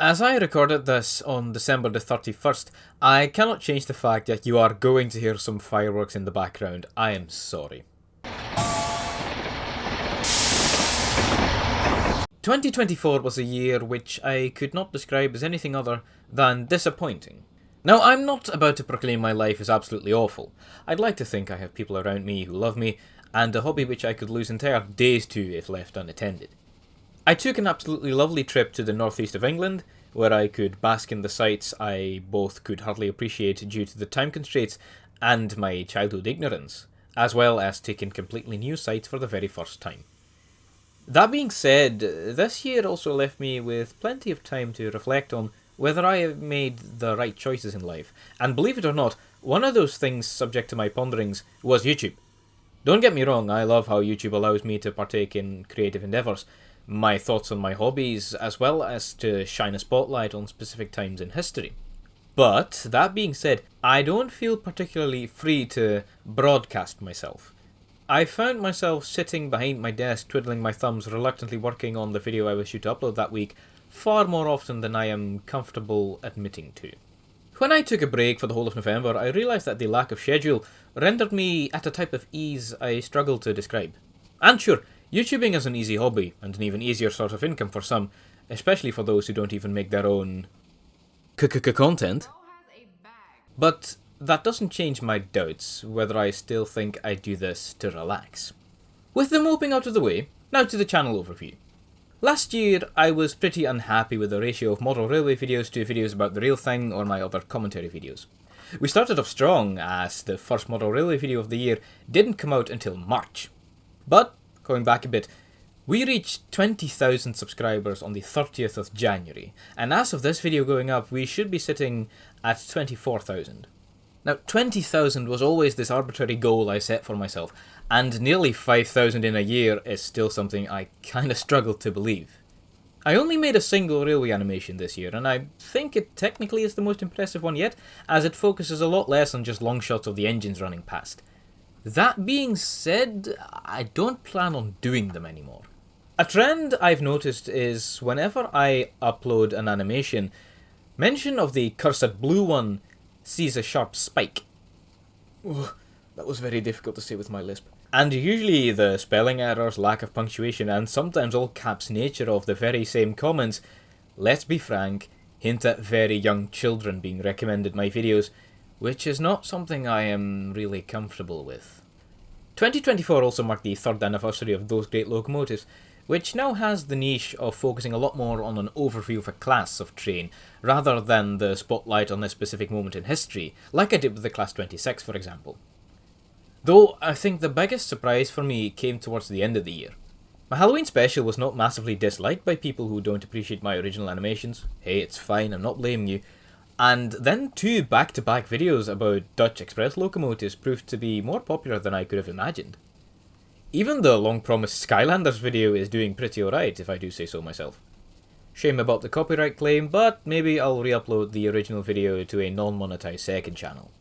As I recorded this on December the 31st, I cannot change the fact that you are going to hear some fireworks in the background. I am sorry. 2024 was a year which I could not describe as anything other than disappointing. Now, I'm not about to proclaim my life as absolutely awful. I'd like to think I have people around me who love me, and a hobby which I could lose entire days to if left unattended. I took an absolutely lovely trip to the northeast of England, where I could bask in the sights I both could hardly appreciate due to the time constraints and my childhood ignorance, as well as take in completely new sights for the very first time. That being said, this year also left me with plenty of time to reflect on whether I have made the right choices in life, and believe it or not, one of those things subject to my ponderings was YouTube. Don't get me wrong, I love how YouTube allows me to partake in creative endeavours, my thoughts on my hobbies, as well as to shine a spotlight on specific times in history. But, that being said, I don't feel particularly free to broadcast myself. I found myself sitting behind my desk twiddling my thumbs, reluctantly working on the video I was due to upload that week, far more often than I am comfortable admitting to. When I took a break for the whole of November, I realised that the lack of schedule rendered me at a type of ease I struggle to describe. And sure, YouTubing is an easy hobby, and an even easier source of income for some, especially for those who don't even make their own content. But that doesn't change my doubts whether I still think I do this to relax. With the moping out of the way, now to the channel overview. Last year, I was pretty unhappy with the ratio of model railway videos to videos about the real thing or my other commentary videos. We started off strong, as the first model railway video of the year didn't come out until March. But, going back a bit, we reached 20,000 subscribers on the 30th of January, and as of this video going up, we should be sitting at 24,000. Now, 20,000 was always this arbitrary goal I set for myself, and nearly 5,000 in a year is still something I kinda struggle to believe. I only made a single railway animation this year, and I think it technically is the most impressive one yet, as it focuses a lot less on just long shots of the engines running past. That being said, I don't plan on doing them anymore. A trend I've noticed is whenever I upload an animation, mention of the cursed blue one sees a sharp spike. Oh, that was very difficult to say with my lisp. And usually the spelling errors, lack of punctuation, and sometimes all caps nature of the very same comments, let's be frank, hint at very young children being recommended my videos, which is not something I am really comfortable with. 2024 also marked the 3rd anniversary of Those Great Locomotives, which now has the niche of focusing a lot more on an overview of a class of train, rather than the spotlight on a specific moment in history, like I did with the Class 26 for example. Though, I think the biggest surprise for me came towards the end of the year. My Halloween special was not massively disliked by people who don't appreciate my original animations. Hey, it's fine, I'm not blaming you. And then 2 back-to-back videos about Dutch express locomotives proved to be more popular than I could have imagined. Even the long-promised Skylanders video is doing pretty alright, if I do say so myself. Shame about the copyright claim, but maybe I'll re-upload the original video to a non-monetized second channel.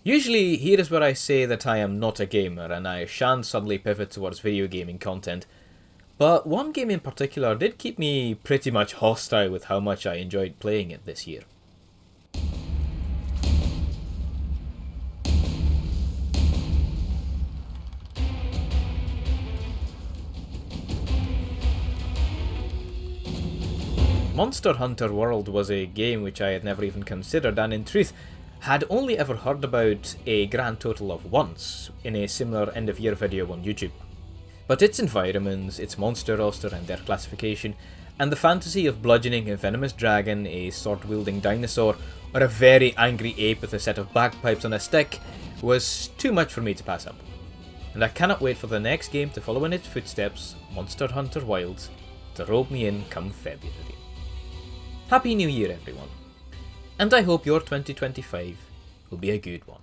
Usually, here is where I say that I am not a gamer, and I shan't suddenly pivot towards video gaming content. But one game in particular did keep me pretty much hostile with how much I enjoyed playing it this year. Monster Hunter World was a game which I had never even considered, and in truth, had only ever heard about a grand total of once in a similar end of year video on YouTube. But its environments, its monster roster and their classification, and the fantasy of bludgeoning a venomous dragon, a sword-wielding dinosaur, or a very angry ape with a set of bagpipes on a stick was too much for me to pass up. And I cannot wait for the next game to follow in its footsteps, Monster Hunter Wilds, to rope me in come February. Happy New Year everyone, and I hope your 2025 will be a good one.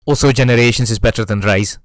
Also, Generations is better than Rise.